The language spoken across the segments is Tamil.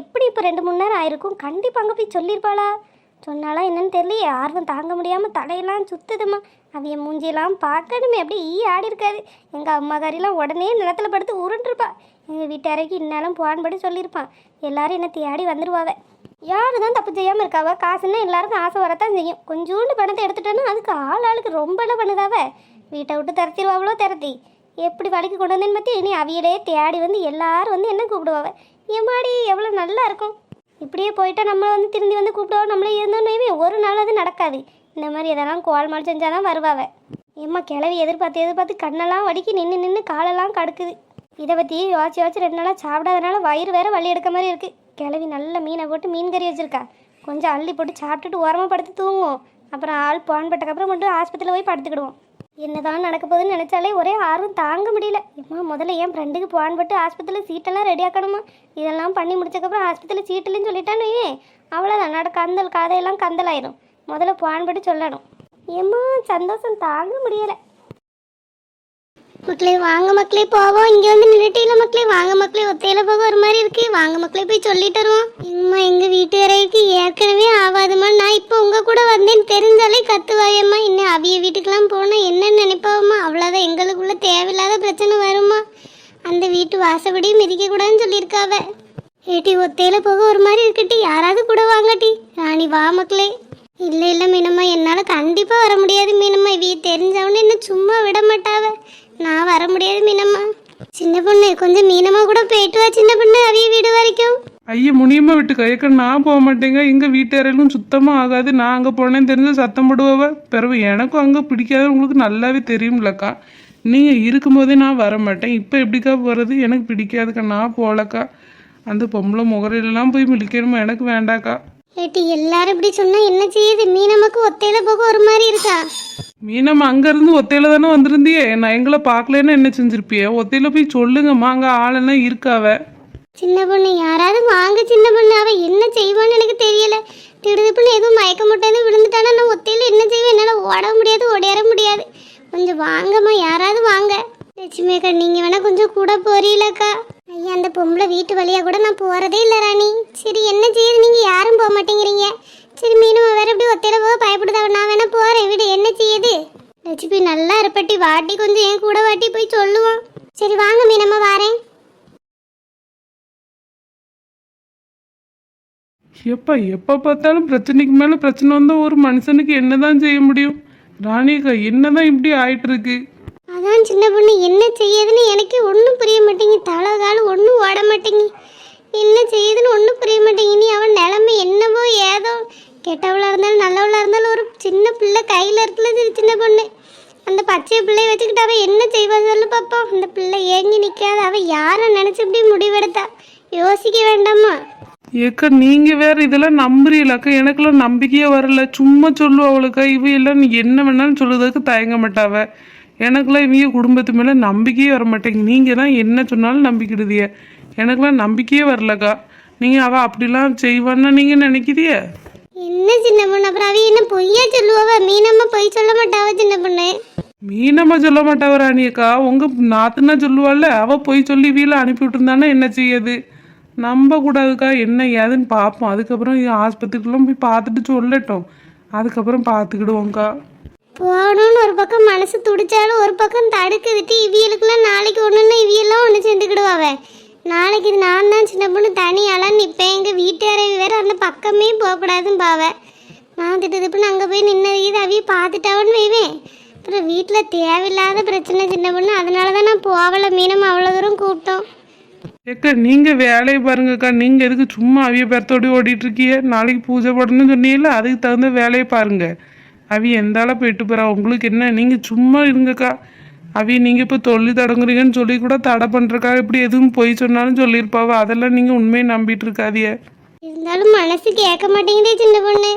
எப்படி இப்போ 2-3 நேரம் ஆயிருக்கும். கண்டிப்பாக அங்கே போய் சொல்லியிருப்பாளா? சொன்னாலா என்னன்னு தெரியலையே. ஆர்வம் தாங்க முடியாமல் தலையெல்லாம் சுத்துதுமா. அவைய மூஞ்சியெல்லாம் பார்க்கணுமே, அப்படியே ஆடி இருக்காது. எங்கள் அம்மாக்காரிலாம் உடனே நிலத்தில் படுத்து உருண்டுருப்பா. எங்கள் வீட்டாரைக்கு இந்நேரம் போகான்படி சொல்லியிருப்பான். எல்லாரும் என்ன தேடி வந்துடுவாவ. யாரு தான் தப்பு செய்யாமல் இருக்காவ? காசுன்னா எல்லாருக்கும் ஆசை வரத்தான் செய்யும். கொஞ்சோண்டு பணத்தை எடுத்துட்டோன்னா அதுக்கு ஆளுக்கு ரொம்பலாம் பண்ணுதாவ. வீட்டை விட்டு திறத்திடுவாவளோ திறத்தி. எப்படி வலிக்கு கொண்டு வந்தேன்னு பற்றி இனி அவியலே தேடி வந்து எல்லாரும் வந்து என்ன கூப்பிடுவாவ. எம்மாடி எவ்வளோ நல்லா இருக்கும். இப்படியே போயிட்டா நம்மளை வந்து திரும்பி வந்து கூப்பிடுவோம். நம்மளே இருந்தோன்னே ஒரு நாள் அது நடக்காது. இந்த மாதிரி எதெல்லாம் கோல்மால் செஞ்சால் தான் வருவாவ. ஏம்மா கிளவி எதிர்பார்த்து கண்ணெல்லாம் வடிக்கி நின்று காலெல்லாம் கடுக்குது. இதை பற்றி யோசிச்சு 2 நாளாக சாப்பிடாதனால வயிறு வேற வலி எடுக்க மாதிரி இருக்குது. கிளவி நல்ல மீனை போட்டு மீன் கறி வச்சுருக்கா. கொஞ்சம் அள்ளி போட்டு சாப்பிட்டுட்டு ஓரமாக படுத்து தூங்குவோம். அப்புறம் ஆள் போன்பட்டக்கப்புறம் கொண்டு ஆஸ்பத்திரியில் போய் படுத்துக்கிடுவோம். என்னதான் நடக்க போகுதுன்னு நினச்சாலே ஒரே ஆர்வம் தாங்க முடியல. இப்போ முதல்ல என் ஃப்ரெண்டுக்கு போன்பட்டு ஆஸ்பத்திரியில் சீட்டெல்லாம் ரெடி ஆக்கணுமா. இதெல்லாம் பண்ணி முடிச்சக்கப்புறம் ஆஸ்பத்திரியில் சீட்டுலன்னு சொல்லிட்டான்னு அவ்வளோதான் நடக்க கதையெல்லாம் கந்தலாயிரும். முதல்ல போன்பட்டு சொல்லணும். ஏம்மா சந்தோஷம் தாங்க முடியலை. மக்களே வாங்க மக்களே போவோம். இங்கே வந்து நின்றுட்டில மக்களே வாங்க மக்களே. ஒத்தையில போக ஒரு மாதிரி இருக்கு. வாங்க மக்களே போய் சொல்லிட்டு வருவோம். இம்மா எங்கள் வீட்டு வரைக்கு ஏற்கனவே ஆகாதுமா. நான் இப்போ உங்கள் கூட வந்தேன்னு தெரிஞ்சாலே கத்துவாயம்மா. இன்னும் அவிய வீட்டுக்கெல்லாம் போனால் என்னன்னு நினைப்பாவம்மா. அவ்வளோதான் எங்களுக்குள்ள தேவையில்லாத பிரச்சனை வருமா. அந்த வீட்டு வாசப்படி மிதிக்கக்கூடாதுன்னு சொல்லியிருக்காவ. ஏட்டி ஒத்தையில போக ஒரு மாதிரி இருக்கட்டி. யாராவது கூட வாங்கட்டி. ராணி வா மக்களே. இல்லை மீனம்மா என்னால் கண்டிப்பாக வர முடியாது மீனம்மா. இவைய தெரிஞ்சவனே என்ன சும்மா விட மாட்டாவ. நான் வர முடியாது மீனம்மா. சின்ன பொண்ணு கொஞ்சம் மீனம்மா கூட போயிட்டு வா சின்ன பொண்ணு அவிய வீடு வரைக்கும். ஐயா முனியம்மா விட்டு கையக்க நான் போக மாட்டேங்க. எங்கள் வீட்டுக்கும் சுத்தமாக ஆகாது. நான் அங்கே போனேன்னு தெரிஞ்சு சத்தம் போடுவா. பிறகு எனக்கும் அங்கே பிடிக்காது. உங்களுக்கு நல்லாவே தெரியும்லக்கா. நீங்கள் இருக்கும்போதே நான் வர மாட்டேன். இப்போ எப்படிக்கா போகிறது? எனக்கு பிடிக்காதுக்கா. நான் போகலக்கா. அந்த பொம்பளை முகரையிலலாம் போய் மிளிக்கணுமா? எனக்கு வேண்டாக்கா. ஏட்டி எல்லாரும் இப்படி சொன்னா என்ன செய்யுது? மீனம்மாக்கு ஒத்தையில போக ஒரு மாதிரி இருக்கா. மீனம்மா அங்கேருந்து ஒத்தையில தானே வந்திருந்தியே. நான் எங்களை பார்க்கலன்னு என்ன செஞ்சிருப்பிய? ஒத்தையில போய் சொல்லுங்கம்மா. அங்கே ஆளெல்லாம் இருக்காவ. சின்ன பொண்ணு யாராவது வாங்க சின்ன பொண்ணு. அவ என்ன செய்வான்னு எனக்கு தெரியல. திடுதுப்புன்னு எதுவும் மயக்க முட்டைன்னு விழுந்துட்டானா நான் ஒத்தையில என்ன செய்வேன்? என்னால் ஓட முடியாது ஓடியார முடியாது. கொஞ்சம் வாங்கம்மா யாராவது வாங்க. லட்சுமியக்கா நீங்க வேணா கொஞ்சம் கூட போறீங்களக்கா. ஐயா அந்த பொம்பளை வீட்டு வழியா கூட நான் போறதே இல்லை ராணி. சரி என்ன செய்யுது? நீங்க யாரும் போக மாட்டேங்கிறீங்க. சரி மீனம்மா வேற எப்படி ஒத்தையில போக பயப்படுதா? நான் வேணா போறேன் வீடு. என்ன செய்யுது? லட்சுமி நல்லா இருப்பட்டி வாட்டி கொஞ்சம் என் கூட வாட்டி போய் சொல்லுவோம். சரி வாங்க மீனம்மா வாரேன். எப்போ பார்த்தாலும் பிரச்சனைக்கு மேலே பிரச்சனை வந்தால் ஒரு மனுஷனுக்கு என்னதான் செய்ய முடியும்? ராணிக்கா என்னதான் இப்படி ஆயிட்டு இருக்கு? அதான் சின்ன பொண்ணு என்ன செய்யுதுன்னு எனக்கு ஒன்றும் புரிய மாட்டேங்கி. தலை காலம் ஒன்றும் ஓட மாட்டேங்கி. என்ன செய்யுதுன்னு ஒன்றும் புரிய மாட்டேங்கி. நீ அவன் நிலைமை என்னவோ ஏதோ. கெட்டவளாக இருந்தாலும் நல்லவளாக இருந்தாலும் ஒரு சின்ன பிள்ளை கையில் இருக்குல்ல சின்ன பொண்ணு. அந்த பச்சை பிள்ளையை வச்சுக்கிட்டு அவள் என்ன செய்வா சொல்லு பார்ப்போம். அந்த பிள்ளை ஏங்கி நிற்காத. அவள் யாரை நினச்சி இப்படி முடிவெடுத்தா? யோசிக்க வேண்டாமா? ஏக்கா நீங்கள் வேற இதெல்லாம் நம்புறீங்களாக்கா? எனக்கெல்லாம் நம்பிக்கையே வரல. சும்மா சொல்லுவா அவளுக்கா. இவையெல்லாம் நீ என்ன வேணாலும் சொல்லுறதுக்கு தயங்க மாட்டாவ. எனக்கெல்லாம் இவங்க குடும்பத்து மேலே நம்பிக்கையே வர மாட்டேங்க. நீங்கள் தான் என்ன சொன்னாலும் நம்பிக்கிடுதிய. எனக்கெல்லாம் நம்பிக்கையே வரலக்கா. நீங்கள் அவள் அப்படிலாம் செய்வான்னு நீங்கள் நினைக்கிறிய? என்ன சின்ன பொண்ணு அப்புறம் அவ என்ன பொய்யா சொல்லுவாவ? மீனம்மா பொய் சொல்ல மாட்டாவ சின்ன பொண்ணு. மீனம்மா சொல்ல மாட்டாவ ராணியக்கா. உங்கள் நாத்துனா சொல்லுவாள்ல. அவள் பொய் சொல்லி வீட்டில் அனுப்பி விட்டுருந்தானே என்ன செய்யுது? நம்ப கூடாதுக்கா. என்ன ஏதுன்னு பார்ப்போம். அதுக்கப்புறம் ஆஸ்பத்திரிக்கெல்லாம் போய் பார்த்துட்டு சொல்லட்டும். அதுக்கப்புறம் பார்த்துக்கிடுவோங்க்கா. போகணும்னு ஒரு பக்கம் மனசு துடிச்சாலும் ஒரு பக்கம் தடுக்குதுட்டு. இவியலுக்குலாம் நாளைக்கு ஒன்றுன்னா இவியெல்லாம் ஒன்று சேர்ந்துக்கிடுவாவ. நாளைக்கு இது நான் தான் சின்ன பொண்ணு தனியாலாம் நிற்பேன். எங்கள் வீட்டுக்காரவி வேற அந்த பக்கமே போகக்கூடாதுன்னு பாவ. நான் திட்டதுப்புன்னு அங்கே போய் நின்னது இது அவிய பார்த்துட்டாவன்னு வைவேன். அப்புறம் வீட்டில் தேவையில்லாத பிரச்சனை சின்ன பொண்ணு. அதனால தான் நான் போகலை. மீனம்மா அவ்வளோ தூரம் கூப்பிட்டோம். ஏக்கா நீங்கள் வேலையை பாருங்கக்கா. நீங்கள் எதுக்கு சும்மா அவிய பேரத்தோடி ஓடிட்டு இருக்கிய? நாளைக்கு பூஜை போடணும்னு சொன்னீங்கல்ல, அதுக்கு தகுந்த வேலையை பாருங்க. அவிய எந்தால போயிட்டு போகிறா? உங்களுக்கு என்ன? நீங்கள் சும்மா இருங்கக்கா. அவிய நீங்கள் இப்போ தொழில் தொடங்குறீங்கன்னு சொல்லி கூட தடை பண்ணுறக்கா. இப்படி எதுவும் பொய் சொன்னாலும் சொல்லியிருப்பாவ. அதெல்லாம் நீங்கள் உண்மையை நம்பிட்டு இருக்காதிய. இருந்தாலும் மனசு கேட்க மாட்டேங்குதே சின்ன பொண்ணு.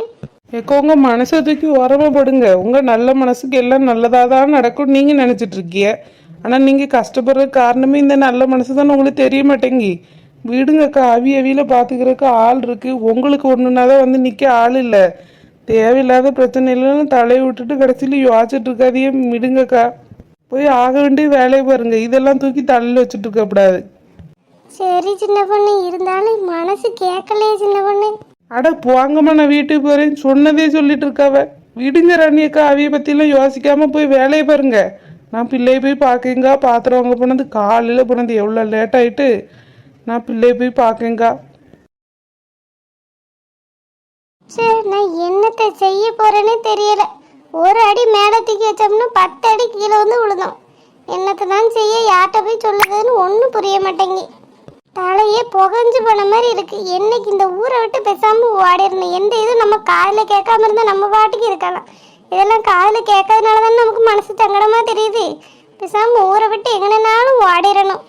ஏக்கா உங்கள் மனசை தூக்கி உரமப்படுங்க. உங்கள் நல்ல மனசுக்கு எல்லாம் நல்லதாக தான் நடக்கும் நீங்கள் நினச்சிட்டு இருக்கிய. ஆனால் நீங்கள் கஷ்டப்படுற காரணமே இந்த நல்ல மனசு தானே உங்களுக்கு தெரிய மாட்டேங்கி. விடுங்கக்கா. அவியில் பார்த்துக்கிறதுக்கு ஆள் இருக்குது. உங்களுக்கு ஒன்றுனா தான் வந்து நிற்க ஆள் இல்லை. தேவையில்லாத பிரச்சனை இல்லைன்னு தலையை விட்டுட்டு கடைசியில் யோசிச்சுட்டு இருக்காதையே. விடுங்கக்கா. போய் ஆக வேண்டிய வேலையை பாருங்க. இதெல்லாம் தூக்கி தலையில் வச்சுட்டு இருக்கக்கூடாது. சரி சின்ன பொண்ணு, இருந்தாலும் மனசு கேட்கலையே சின்ன பொண்ணு. அட போங்கம்மா, நான் வீட்டுக்கு போறேன் சொன்னதே சொல்லிட்டு இருக்காவ. விடுங்க ராணியக்கா, அவிய பத்திலாம் யோசிக்காம போய் வேலையை பாருங்க. நான் பிள்ளைய போய் பார்க்கேங்கா. பாத்திரம் வாங்க போனது காலையில் போனது, எவ்வளோ லேட் ஆயிட்டு. நான் பிள்ளைய போய் பார்க்கேங்கா. சரி, நான் என்னத்தை செய்ய போறேன்னே தெரியல. ஒரு அடி மேலே தூக்கி வச்சோம்னா 10 அடி கீழே வந்து விழுந்தோம். என்னத்தை தான் செய்ய, யார்கிட்ட போய் சொல்லுதுன்னு ஒன்றும் புரிய மாட்டேங்கி. தலையே புகஞ்சு போன மாதிரி இருக்கு. என்னைக்கு இந்த ஊரை விட்டு பேசாம ஓடிடணும். எந்த இதுவும் நம்ம காதில் கேட்காம இருந்தால் நம்ம பாட்டுக்கு இருக்கலாம். இதெல்லாம் காதில் கேட்கறதுனால தானே நமக்கு மனசு சங்கடமா தெரியுது. பேசாம ஊரை விட்டு எங்கனாலும் ஓடிடணும்.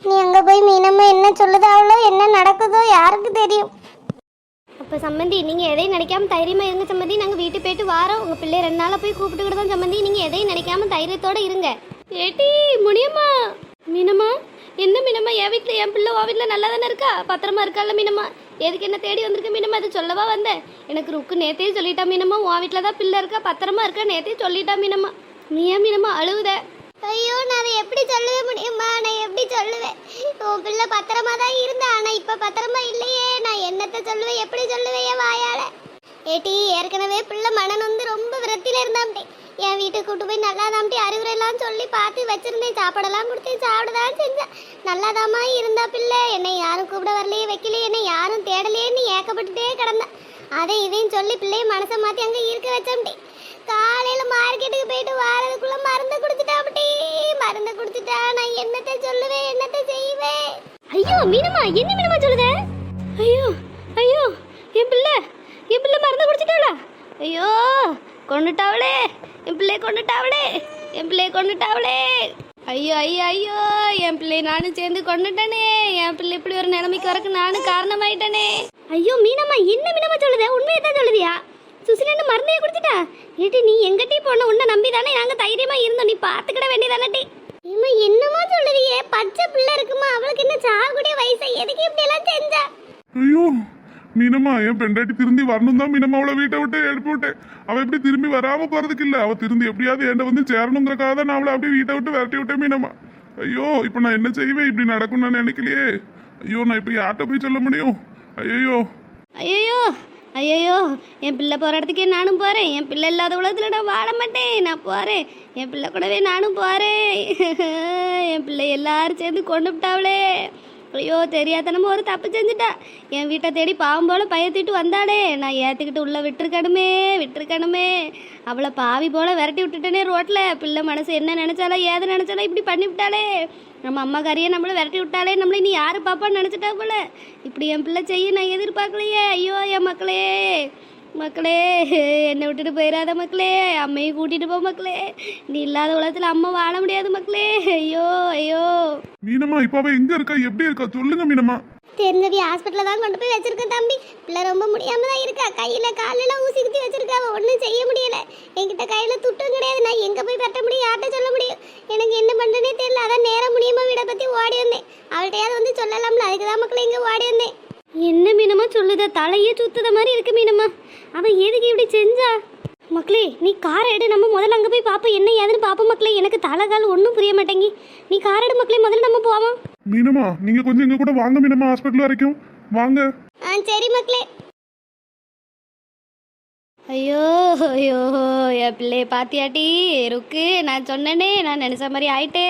நீ அங்கே போய் மீனம்மா என்ன சொல்லுதாவளோ, என்ன நடக்குதோ யாருக்கு தெரியும். அப்போ சம்மந்தி, நீங்கள் எதையும் நினைக்காம தைரியமாக இருங்க சம்மந்தி. நாங்கள் வீட்டுக்கு போயிட்டு வாரோம். உங்கள் பிள்ளை 2 நாளாக போய் கூப்பிட்டுக்கிட்டு தான் சம்மந்தி. நீங்கள் எதையும் நினைக்காம தைரியத்தோடு இருங்க. ஏட்டி முடியுமா? மீனம்மா, என்ன மீனம்மா, என் வீட்டில் என் பிள்ளை உன் வீட்டில் நல்லா தானே இருக்கா? பத்திரமா இருக்கால மீனம்மா? எதுக்கு என்ன தேடி வந்திருக்க மீனம்மா? அது சொல்லவா வந்தேன்? எனக்கு ருக்கு நேத்தையே சொல்லிட்டா மீனம்மா, உன் வீட்டில் தான் பிள்ளை இருக்கா, பத்திரமா இருக்கா, நேத்தையே சொல்லிட்டா மீனம்மா. நீ ஏன் மீனம்மா அழுகுத? ஐயோ, நான் அதை எப்படி சொல்லவே முடியுமா? நான் எப்படி சொல்லுவேன்? உன் பிள்ளை பத்திரமா தான் இருந்தா, ஆனால் இப்போ பத்திரமா இல்லையே. நான் என்னத்தை சொல்லுவேன், எப்படி சொல்லுவேன் என் வாயால? ஏட்டி, ஏற்கனவே பிள்ளை மனன் வந்து ரொம்ப விரத்தில இருந்தாம்டி. என் வீட்டுக்கு கூட்டு போய் நல்லாதாம்டி அறிவுரையெல்லாம் சொல்லி பார்த்து வச்சிருந்தேன். சாப்பாடெல்லாம் கொடுத்தேன், சாப்பிடதான் செஞ்சேன். நல்லாதாம்மா இருந்தா பிள்ளை. என்னை யாரும் கூப்பிட வரலையே, வைக்கலையே, என்னை யாரும் தேடலையேன்னு ஏக்கப்பட்டுட்டே கிடந்தேன். அதை இதையும் சொல்லி பிள்ளைய மனசை மாற்றி அங்கே இருக்க வச்சோம்டி. காலையில் மார்க்கெட்டுக்கு போயிட்டு வாரதுக்குள்ள மருந்து கொடுத்துட்டாப்டி. மருந்து கொடுத்துட்டா. நான் என்னத்தை சொல்லுவேன், என்னத்தை செய்வேன்? ஐயோ மீனம்மா, என்ன மீனம்மா சொல்லுத? ஐயோ ஐயோ, என் பிள்ளை மருந்து குடிச்சிட்டாளா? ஐயோ, கொண்டுட்டாவளே, என் பிள்ளைய கொண்டுட்டாவளே, என் பிள்ளைய கொண்டுட்டாவளே. ஐயோ ஐயோ ஐயோ, என் பிள்ளை நானும் சேர்ந்து கொண்டுட்டனே. என் பிள்ளை இப்படி ஒரு நிலைமைக்கு வரக்கு நானும் காரணமாயிட்டனே. ஐயோ மீனம்மா, என்ன மீனம்மா சொல்லுத? உண்மையை தான் சொல்லுதியா? சுசிலன்னு மருந்தையே குடிச்சிட்டா? ஏட்டி, நீ எங்கிட்டே போன உன்னை நம்பி தானே நாங்கள் தைரியமா இருந்தோம். நீ பார்த்துக்கிட வேண்டியதானே? ஏமா என்னமா சொல்லுதியே? பச்சை பிள்ளை இருக்குமா, அவளுக்கு என்ன சாகக்கூடிய வயசு? எதுக்கு இப்படி எல்லாம் செஞ்சா? ஐயோ மீனம்மா, என் பெண்டாட்டி திரும்பி வரணும் தான் மீனம்மா அவளை வீட்டை விட்டு எழுப்பி விட்டேன். அவள் எப்படி திரும்பி வராம போறதுக்கு இல்லை, அவள் திரும்பி எப்படியாவது என்கிட்ட வந்து சேரணுங்கிறக்காக தான் நான் அவளை அப்படியே வீட்டை விட்டு விரட்டி விட்டேன் மீனம்மா. ஐயோ, இப்போ நான் என்ன செய்வேன்? இப்படி நடக்கும்னு நான் நினைக்கலையே. ஐயோ, நான் இப்போ யார்கிட்ட போய் சொல்ல முடியும்? ஐயோ ஐயோ ஐயோ, என் பிள்ளை போகிற இடத்துக்கே நானும் போகிறேன். என் பிள்ளை இல்லாத உலகத்தில் நான் வாழ மாட்டேன். நான் போகிறேன், என் பிள்ளை கூடவே நானும் போகிறேன். என் பிள்ளை எல்லாரும் சேர்ந்து கொண்டு விட்டாவளே. ஐயோ, தெரியாதனமா ஒரு தப்பு செஞ்சுட்டா. என் வீட்டை தேடி பாவம் போல் பயத்திட்டு வந்தாடே. நான் ஏற்றுக்கிட்டு உள்ளே விட்டுருக்கணுமே. அவளை பாவி போல் விரட்டி விட்டுட்டேனே ரோட்டில். பிள்ளை மனசு என்ன நினச்சாலோ ஏது நினச்சாலோ இப்படி பண்ணி விட்டாளே. நம்ம அம்மா கறியை நம்மளை விரட்டி விட்டாலே. நம்மளை நீ யாரு பாப்பான்னு நினச்சிட்டா போல. இப்படி என் பிள்ளை செய்ய நான் எதிர்பார்க்கலையே. ஐயோ என் மக்களே என்னை விட்டுட்டு போயிடாத மக்களே. அம்மையும் கூட்டிட்டு போ மக்களே. நீ இல்லாத உலகத்தில் அம்மா வாழ முடியாது மக்களே. ஐயோ ஐயோ. மீனம்மா, இப்போ அவள் எங்க இருக்கா, எப்படி இருக்கா சொல்லுங்க மீனம்மா. தெரிஞ்சவி ஹாஸ்பிட்டலில் தான் கொண்டு போய் வச்சிருக்கேன் தம்பி. பிள்ளை ரொம்ப முடியாம தான் இருக்கா. கையில் காலெல்லாம் ஊசி குத்தி வச்சிருக்கா. ஒன்றும் செய்ய முடியல. என்கிட்ட கையில் துட்டும் கிடையாது. நான் எங்கே போய் கட்ட முடியும், யார்கிட்ட சொல்ல முடியும்? எனக்கு என்ன பண்ணுறேனே தெரியல. அதான் நேரம் முடியுமா வீடை பற்றி ஓடி வந்தேன். அவள்கிட்டயாவது வந்து சொல்லலாம்ல, அதுக்கு தான் மக்களை இங்கே ஓடி வந்தேன். என்ன மீனம்மா சொல்லுத? தலையே சுத்துத மாதிரி இருக்கு மீனம்மா. அவன் எதுக்கு இப்படி செஞ்சா? மக்களே, நீ காரை எடு. நம்ம முதல்ல அங்கே போய் பார்ப்போம், என்ன ஏதுன்னு பார்ப்போம் மக்களே. எனக்கு தலைகால் ஒன்றும் புரிய மாட்டேங்கி. நீ கார் எடு மக்களே, முதல்ல நம்ம போவோம். மீனம்மா, நீங்க கொஞ்சம் எங்க கூட வாங்க மீனம்மா, ஹாஸ்பிட்டல் வரைக்கும் வாங்க. சரி மக்களே. ஐயோ ஐயோ, என் பிள்ளைய பாத்தியாட்டி ருக்கு? நான் சொன்னேனே, நான் நினச்ச மாதிரி ஆயிட்டே.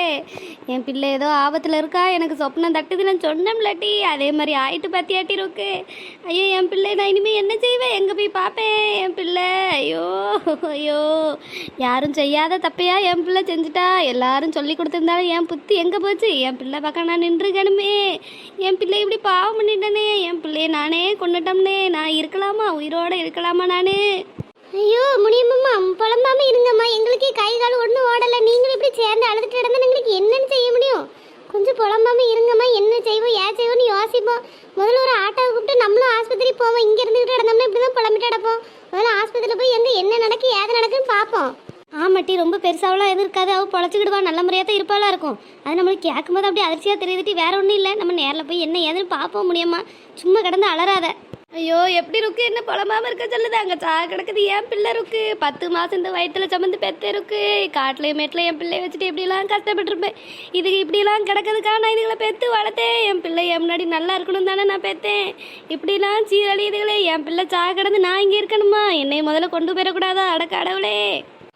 என் பிள்ளை ஏதோ ஆபத்தில் இருக்கா, எனக்கு சொப்னம் தட்டுது நான் சொன்னேன்லாட்டி. அதே மாதிரி ஆயிட்டு பாத்தியாட்டி ருக்கு. ஐயோ என் பிள்ளை, நான் இனிமேல் என்ன செய்வேன்? எங்கே போய் பார்ப்பேன் என் பிள்ளை? ஐயோ ஐயோ, யாரும் செய்யாத தப்பையா என் பிள்ளை செஞ்சுட்டா. எல்லாரும் சொல்லி கொடுத்துருந்தாலும் என் புத்தி எங்கே போச்சு? என் பிள்ளை பக்கம் நான் நின்றுக்கணுமே. என் பிள்ளை இப்படி பாவம் பண்ணிட்டேனே. என் பிள்ளைய நானே கொண்டுட்டோம்னே. நான் இருக்கலாமா, உயிரோடு இருக்கலாமா நான்? ஐயோ முடியுமாம்மா, புலம்பாம இருங்கம்மா. எங்களுக்கே கை கால் ஒன்றும் ஓடலை. நீங்களும் இப்படி சேர்ந்து அழுதுட்டு கிடந்தா எங்களுக்கு என்னன்னு செய்ய முடியும்? கொஞ்சம் புலம்பாம இருங்கம்மா. என்ன செய்வோம் ஏன் செய்வோம்னு யோசிப்போம். முதல்ல ஒரு ஆட்டோவை கூப்பிட்டு நம்மளும் ஆஸ்பத்திரி போவோம். இங்கே இருந்துக்கிட்டு கிடந்தோம்னா இப்படி தான் புலம்பிட்டு கிடப்போம். முதல்ல ஆஸ்பத்திரியில் போய் என்ன நடக்கு ஏது நடக்குன்னு பார்ப்போம். ஆமாட்டி, ரொம்ப பெருசாவெல்லாம் எதுவும் இருக்காது. அவள் பொழைச்சிக்கிடுவா, நல்ல முறையாக தான் இருப்பாளா இருக்கும். அது நம்மளுக்கு கேட்கும்போது அப்படியே அதிர்ச்சியாக தெரியுதுட்டி. வேற ஒன்றும் இல்லை. நம்ம நேரில் போய் என்ன ஏதுன்னு பார்ப்போம் முடியுமா? சும்மா கிடந்து அலறாத. ஐயோ எப்படி இருக்கு என்ன புலமாம இருக்க சொல்லுது அங்கே சா கிடக்குது என் பிள்ளை இருக்கு 10 மாதம் இந்த வயிற்றுல சமந்து பெத்த இருக்கு காட்டில் மேட்டில் என் பிள்ளைய வச்சுட்டு எப்படிலாம் கஷ்டப்பட்டுருப்பேன் இதுக்கு இப்படிலாம் கிடக்கிறதுக்காக நான் இதுகளை பெற்று வளர்த்தேன் என் பிள்ளை என் முன்னாடி நல்லா இருக்கணும் தானே நான் பெற்றேன் இப்படிலாம் சீரழியுதுகளே என் பிள்ளை சா கிடந்து நான் இங்கே இருக்கணுமா என்னை முதல்ல கொண்டு போயிடக்கூடாதா அடக்க கடவுளே.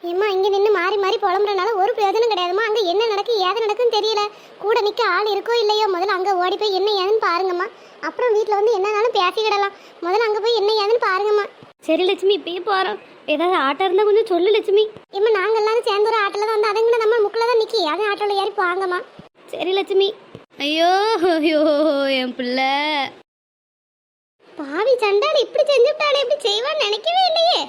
ஏம்மா இங்கே நின்று மாறி மாறி புலம்புறனால ஒரு பிரயோஜனம் கிடையாதுமா. அங்கே என்ன நடக்கு ஏது நடக்குன்னு தெரியல. கூட நிற்க ஆள் இருக்கோ இல்லையோ முதல்ல அங்கே ஓடி போய் என்ன ஏதுன்னு பாருங்கம்மா. அப்புறம் வீட்டில் வந்து என்னன்னாலும் பேசிக்கிடலாம். முதல்ல அங்கே போய் என்ன ஏதுன்னு பாருங்கம்மா. சரி லட்சுமி இப்பயே போகிறோம். ஏதாவது ஆட்டம் இருந்தால் கொஞ்சம் சொல்லு லட்சுமி. ஏம்மா நாங்கள் எல்லாரும் சேர்ந்து ஒரு ஆட்டில் தான் வந்து அதுங்களை நம்ம முக்கில் தான் நிற்கி அதே ஆட்டோவில் ஏறி போவாங்கம்மா. சரி லட்சுமி. ஐயோ ஐயோ என் பிள்ளை பாவி சண்டால் இப்படி செஞ்சுட்டாலே இப்படி செய்வான்னு நினைக்கவே இல்லையே.